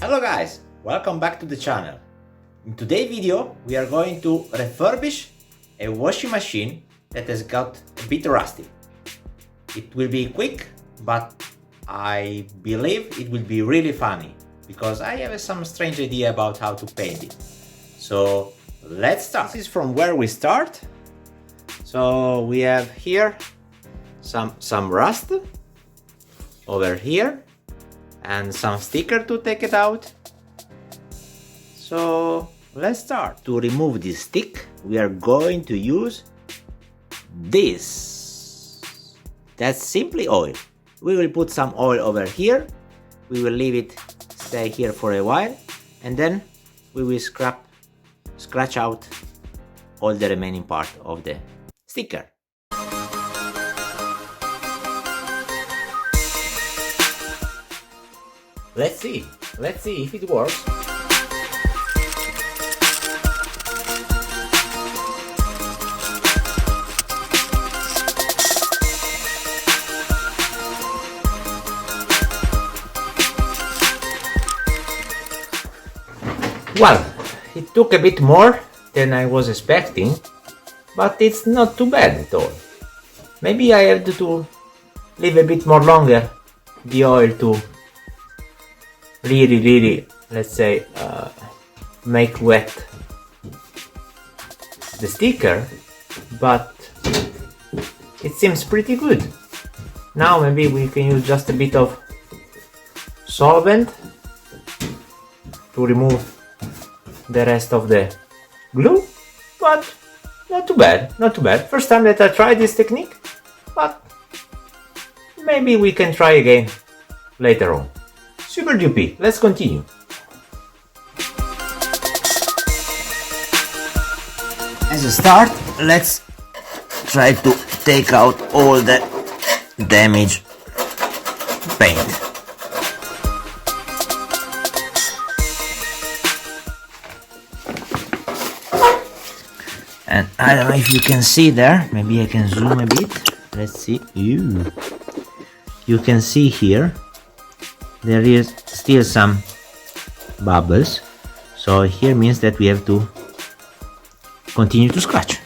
Hello guys, welcome back to the channel. In today's video we are going to refurbish a washing machine that has got a bit rusty. It will be quick, but I believe it will be really funny because I have some strange idea about how to paint it. So let's start. This is from where we start. So we have here some rust over here and some sticker to take it out. So let's start. To remove this stick we are going to use this. That's simply oil. We will put some oil over here, we will leave it stay here for a while, and then we will scratch out all the remaining part of the sticker. Let's see if it works. Well, it took a bit more than I was expecting, but it's not too bad at all. Maybe I have to leave a bit more longer the oil to really, let's say, make wet the sticker, but it seems pretty good. Now maybe we can use just a bit of solvent to remove the rest of the glue, but not too bad. First time that I tried this technique, but maybe we can try again later on. Super duper, let's continue. As a start, let's try to take out all the damaged paint. And I don't know if you can see there, maybe I can zoom a bit. Let's see. You can see here there is still some bubbles, so here means that we have to continue to scratch.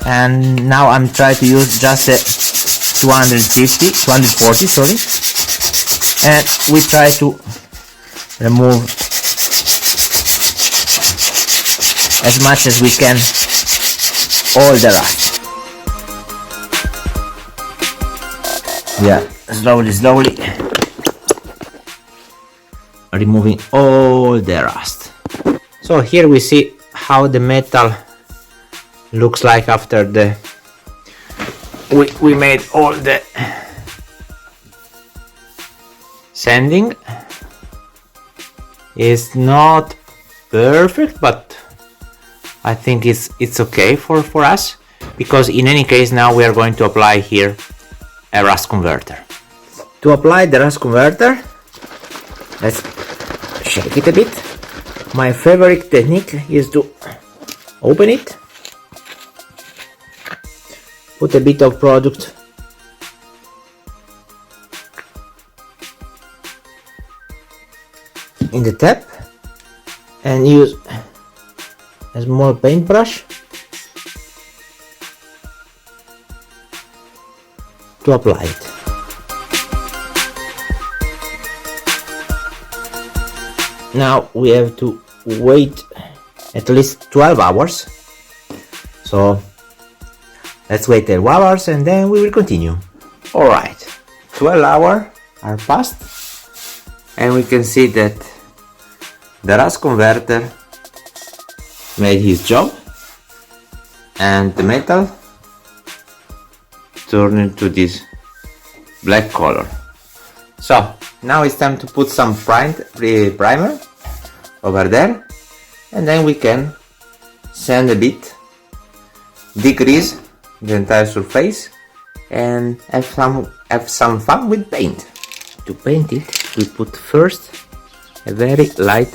And now I'm trying to use just a 240, sorry, and we try to remove as much as we can all the rust. Yeah, slowly removing all the rust. So here we see how the metal looks like after we made all the sanding. It's not perfect, but I think it's okay for us, because in any case now we are going to apply here a rust converter. To apply the rust converter, let's shake it a bit. My favorite technique is to open it, put a bit of product in the tap and use a small paintbrush to apply it. Now we have to wait at least 12 hours. So let's wait 12 hours and then we will continue. Alright, 12 hours are passed and we can see that the rust converter made his job and the metal turned into this black color. So now it's time to put some primer over there, and then we can sand a bit, degrease the entire surface, and have some fun with paint. To paint it, we put first a very light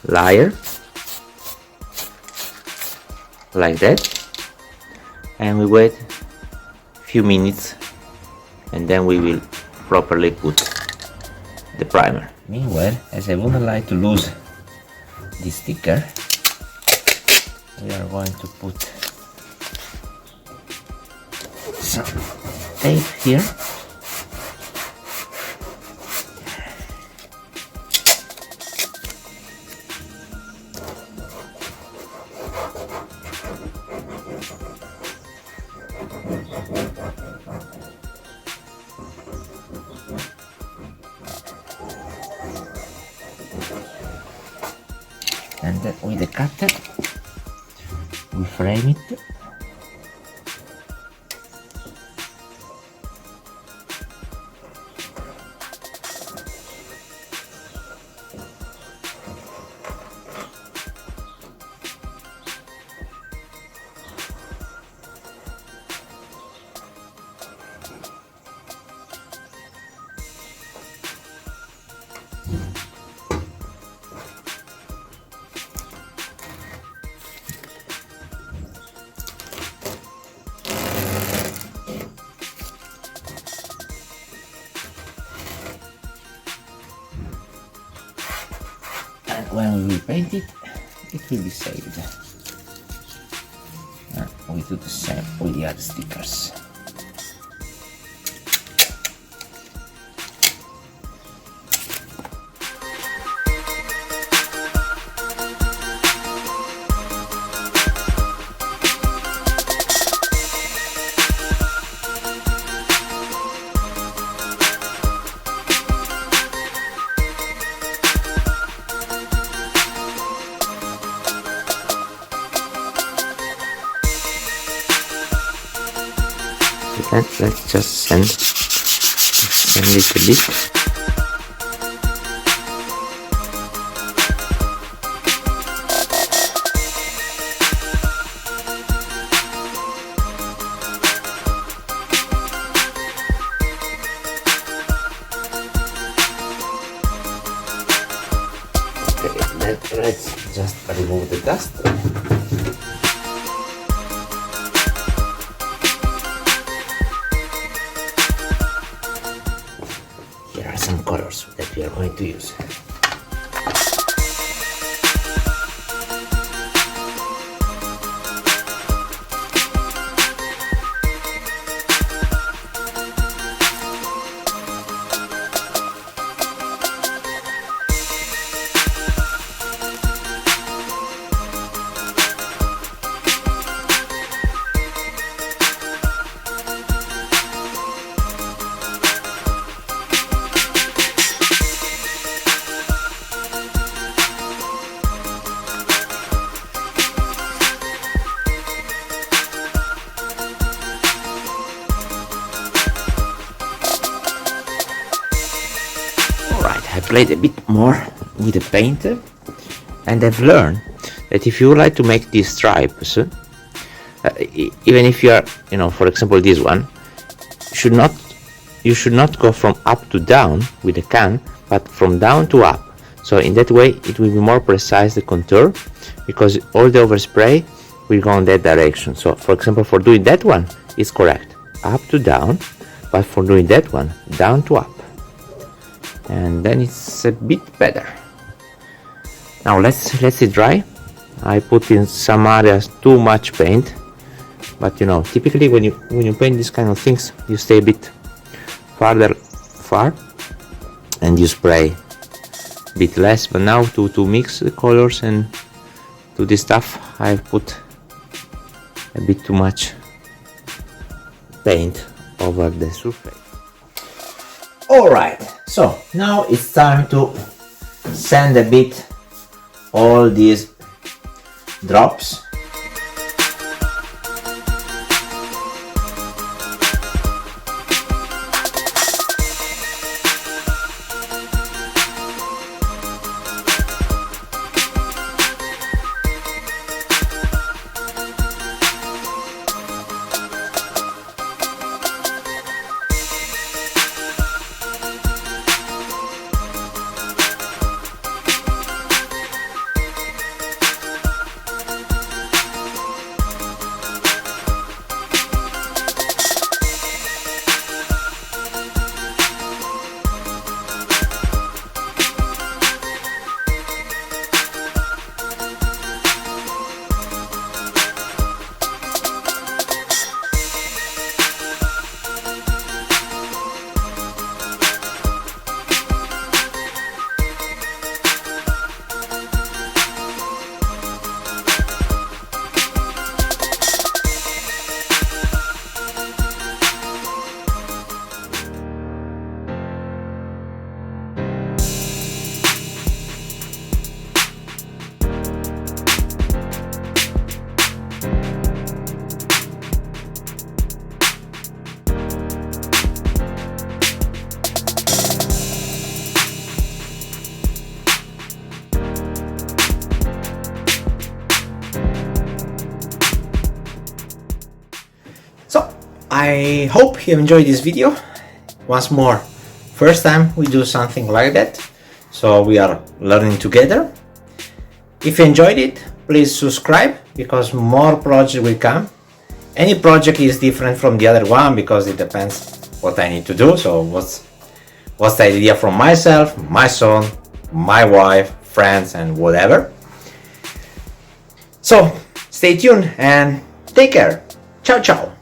layer like that, and we wait a few minutes and then we will properly put the primer. Meanwhile, as I wouldn't like to lose this sticker, we are going to put some tape here. And then with the cutter we frame it. When we will paint it, it will be saved. We do the same with the other stickers. Let's just send a little bit. Okay, let's just remove the dust. Some colors that we are going to use. I played a bit more with the paint, and I've learned that if you would like to make these stripes, even if you are, for example this one, you should not go from up to down with the can, but from down to up. So in that way it will be more precise, the contour, because all the overspray will go in that direction. So for example, for doing that one it's correct, up to down, but for doing that one, down to up. And then it's a bit better. Now let's it dry. I put in some areas too much paint, but typically when you paint these kind of things, you stay a bit far and you spray a bit less. But now to mix the colors and to this stuff, I've put a bit too much paint over the surface. Alright, so now it's time to sand a bit all these drops. I hope you enjoyed this video. Once more, first time we do something like that, so we are learning together. If you enjoyed it, please subscribe because more projects will come. Any project is different from the other one because it depends what I need to do. So what's the idea from myself, my son, my wife, friends, and whatever. So stay tuned and take care. Ciao, ciao.